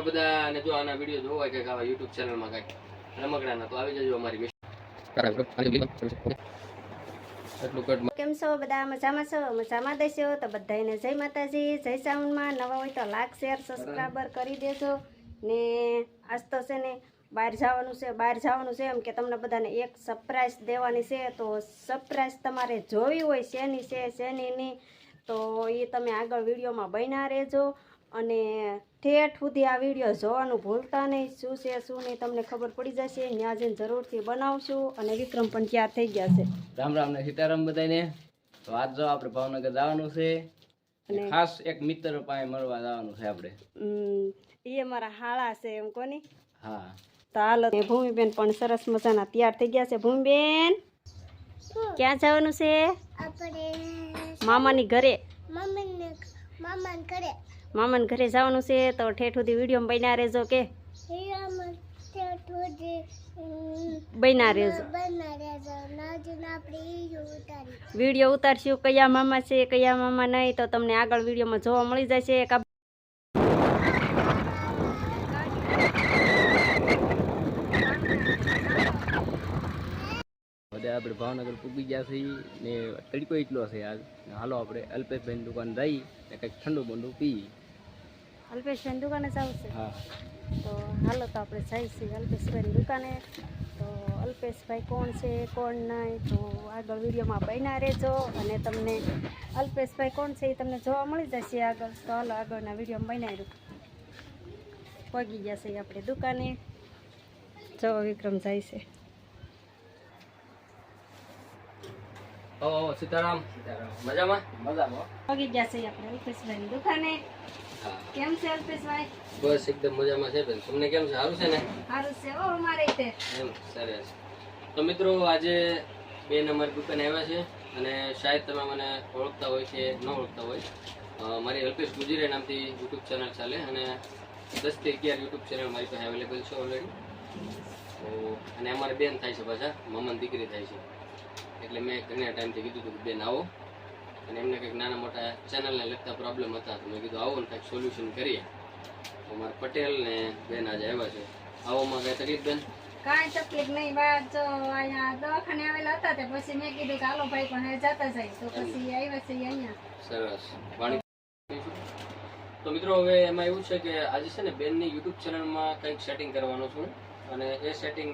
બધાને જો આના વિડીયો જોવા કે આવા YouTube ચેનલમાં કઈક રમકડાના તો આવી જજો અમારી કેમ છો બધા? મજામાં છો? મજામાં દેશો તો બધાને જય માતાજી, જય સાઉન્ડમાં. નવા હોય તો લાઈક શેર સબસ્ક્રાઈબર કરી દેજો ને આજ તો છે ને બહાર જવાનું છે એમ કે તમને બધાને એક સરપ્રાઈઝ દેવાની છે. તો સરપ્રાઈઝ તમારે જોવી હોય શેની છે શેની નહીં તો એ તમે આગળ વિડીયોમાં બન્યા રહેજો અને ઠેઠ સુધી આ વિડીયો જોવાનું ભૂલતા નહીં. શું છે શું નહીં તમને ખબર પડી જશે. ત્યાં જઈને જરૂરથી બનાવશું. અને વિક્રમ પણ તૈયાર થઈ ગયા છે. રામ રામ ને સીતારામ બધાને. તો આજ જો આપણે ભાવનગર જવાનું છે અને ખાસ એક મિત્ર પાસે મળવા જવાનું છે આપણે. એ મારા હાળા છે એમ કોની. હા તો હાલો. ભૂમિબેન પણ સરસ મજાના તૈયાર થઈ ગયા છે. ભૂમિબેન ક્યાં જવાનું છે? મામાની ઘરે. મામાને ઘરે જવાનું છે તો ઠેઠ સુધી વિડીયો બન્યા રહેજો કે બન્યા રહેજો. વિડીયો ઉતારશું કયા મામા છે કયા મામા નહીં તો તમને આગળ વિડીયોમાં જોવા મળી જશે. આપણે ભાવનગર પૂગી ગયા છીએ ને તડકો એટલો છે આજ. હાલો આપણે અલ્પેશભાઈની દુકાન જઈ ને કંઈક ઠંડુ બંડુ પી. અલ્પેશભાઈની દુકાને જવું છે? હા. તો હાલો તો આપણે જઈશું અલ્પેશભાઈની દુકાને. તો અલ્પેશભાઈ કોણ છે કોણ નહીં તો આગળ વિડીયોમાં બન્યા રહેજો અને તમને અલ્પેશભાઈ કોણ છે એ તમને જોવા મળી જશે આગળ. તો હાલો આગળના વિડીયોમાં બન્યા રહ્યું. પગી ગયા છે આપણે દુકાને. જો વિક્રમ જાય છે. સીતારામ. મજામાં? પગી ગયા છે આપણે અલ્પેશભાઈની દુકાને. કેમ છે અલ્પેશભાઈ? બસ એકદમ મજામાં છે બેન. તમને કેમ છે? સારું છે ને? સારું છે હો અમારે તે. એમ સરસ. તો મિત્રો આજે બેન અમારી દુકાને આવ્યા છે અને શાયદ તમે મને ઓળખતા હોય કે ન ઓળખતા હોય. મારી અલ્પેશ ગુજરે નામથી યુટ્યુબ ચેનલ ચાલે અને 10 થી 11 યુટ્યુબ ચેનલ મારી પાસે અવેલેબલ છે ઓલરેડી. તો અને અમારે બેન થાય છે પાછા, મામાની દીકરી થાય છે. એટલે મેં ઘણા ટાઈમથી કીધું હતું કે બેન આવો અને એમને કંઈક નાના મોટા ચેનલને લગતા પ્રોબ્લેમ હતા તો મેં કીધું આવો ને કંઈક સોલ્યુશન કરીએ. તો મારા પટેલ ને બેન આજે આવ્યા છે. આવવામાં કઈ તકલીફ બેન? કાંઈ તકલીફ નહીં. વાત જો અહીંયા દવાખાને આવેલા હતા તે પછી મેં કીધું કે હાલો ભાઈ પણ જતા જાય તો પછી આવ્યા છે અહીંયા. સરસ. તો મિત્રો હવે એમાં એવું છે કે આજે છે ને બેનની યુટ્યુબ ચેનલમાં કંઈક સેટિંગ કરવાનું છું અને એ સેટિંગ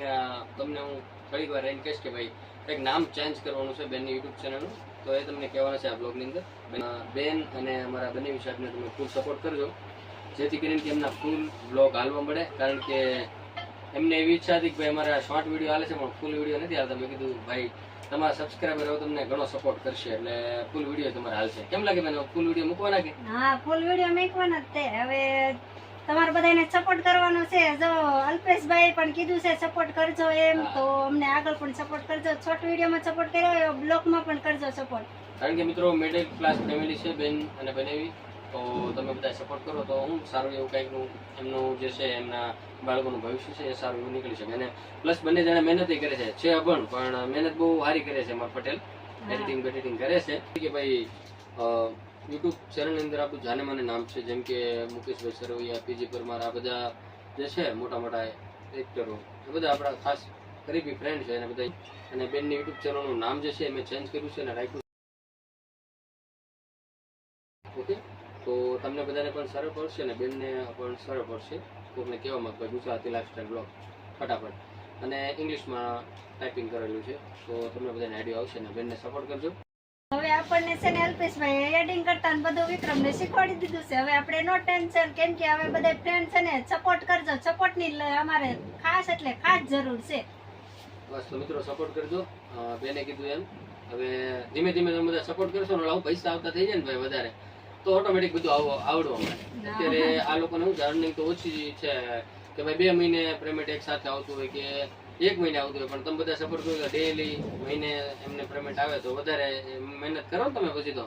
તમને હું થોડીક વાર રહીને કહીશ કે ભાઈ કંઈક નામ ચેન્જ કરવાનું છે બેનની યુટ્યુબ ચેનલનું. તો એ તમને કહેવાના છે આ બ્લોગની અંદર. બેન અને અમારા બંને વિષયને તમે ફૂલ સપોર્ટ કરજો જેથી કરીને કે એમના ફૂલ બ્લોગ હાલવા મળે. કારણ કે એમને એવી ઈચ્છા હતી કે ભાઈ અમારા શોર્ટ વિડીયો હાલે છે પણ ફૂલ વિડીયો નથી હાલતા. મેં કીધું ભાઈ તમારા સબસ્ક્રાઈબર હવે તમને ઘણો સપોર્ટ કરશે એટલે ફૂલ વિડીયો તમારે હાલશે. કેમ લાગે બેન ફૂલ વિડીયો મૂકવાના કે? હા ફૂલ વિડીયો મૂકવાના જ તે. હવે તમારે બધાને સપોર્ટ કરવાનો છે. જો અલ્પેશભાઈ પણ કીધું છે સપોર્ટ કરજો એમ તો અમને આગળ પણ સપોર્ટ કરજો. શોર્ટ વિડીયોમાં સપોર્ટ કર્યો એવો બ્લોગમાં પણ કરજો સપોર્ટ. કારણ કે મિત્રો મિડલ ક્લાસ ફેમિલી છે બેન અને બનેવી તો તમે બધા સપોર્ટ કરો તો હું સારું એવું કંઈકનું એમનું જે છે એમના બાળકોનું ભવિષ્ય છે એ સારું એવું નીકળી શકે. અને પ્લસ બંને જણા મહેનત કરે છે અભણ પણ મહેનત બહુ સારી કરે છે. અમારા પટેલ એડિટિંગ કરે છે કે ભાઈ યુટ્યુબ ચેનલની અંદર આપણું જાને માને નામ છે જેમ કે મુકેશભાઈ સરવૈયા, પીજી પરમાર, આ બધા જે છે મોટા મોટા એક્ટરો એ બધા આપણા ખાસ કરીબી ફ્રેન્ડ છે અને બધા. અને બેનની યુટ્યુબ ચેનલનું નામ જે છે મેં ચેન્જ કર્યું છે અને રાખ્યું. ઓકે તો તમને બધાને પણ સરળ પડશે અને બેનને પણ સરળ પડશે. કોઈને કહેવા માંગતો ગુજરાતી લાઇફસ્ટાઈલ બ્લોગ ફટાફટ અને ઇંગ્લિશમાં ટાઈપિંગ કરેલું છે તો તમને બધાને આઈડિયા આવશે અને બેનને સપોર્ટ કરજો. હવે આપણને છે ને અલ્પેશભાઈ એડિંગ કરતા ને બધું વિક્રમને શીખવાડી દીધું છે. હવે આપણે નો ટેન્શન કેમ કે હવે બધા ફ્રેન્ડ છે ને સપોર્ટ કરજો. સપોર્ટની અમારે ખાસ એટલે ખાસ જરૂર છે. બસ તો મિત્રો સપોર્ટ કરજો. બેને કીધું એમ હવે ધીમે ધીમે તમે બધા સપોર્ટ કરશો ને આવું પૈસા આવતા થઈ જાય ને ભાઈ વધારે તો ઓટોમેટિક બધું આવડવા મળે. અત્યારે આ લોકોને શું અર્નિંગ તો ઓછી છે કે ભાઈ 2 મહિને પેમેન્ટ એક સાથે આવતું હોય કે 1 મહિને આવતું હોય પણ તમે બધા સપોર્ટ કરો ડેલી મહિને એમને પેમેન્ટ આવે તો વધારે મહેનત કરો ને તમે પછી તો.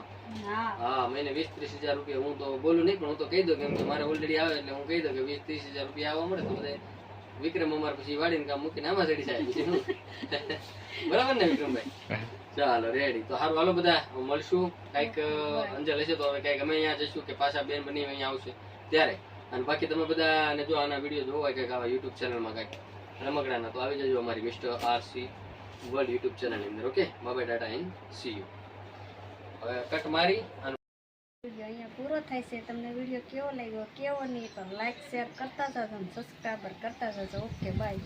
હા મહિને 20-30 હજાર રૂપિયા હું તો બોલું નહીં પણ હું તો કહી દઉં કેમ કે મારે ઓલરેડી આવે એટલે હું કહી દઉં કે 20-30 હજાર રૂપિયા આવવા મળે તો બધા વિક્રમ અમારે પછી વાડીને કામ મૂકીને આમાં ચડી જાય પછી બરાબર ને વિક્રમભાઈ? ચાલો રેડી. તો સારું હાલો બધા મળશું. કંઈક અંજલ હશે તો હવે કંઈક અમે અહીંયા જઈશું કે પાછા બેન બની અહીંયા આવશે ત્યારે અને બાકી તમે બધાને જો આના વિડીયો જોવા હોય કંઈક આવા યુટ્યુબ ચેનલમાં કંઈક રમકડાના તો આવી જજો અમારી મિસ્ટર આરસી વર્લ્ડ યુટ્યુબ ચેનલની અંદર. Okay, by Tata and C you. હવે કટ મારી અને વિડીયો અહીંયા પૂરો થાય છે. તમને વિડીયો કેવો લાગ્યો કેવો નહીં તો લાઈક શેર કરતા જજો અને સબસ્ક્રાઈબર કરતા જજો. Okay bye.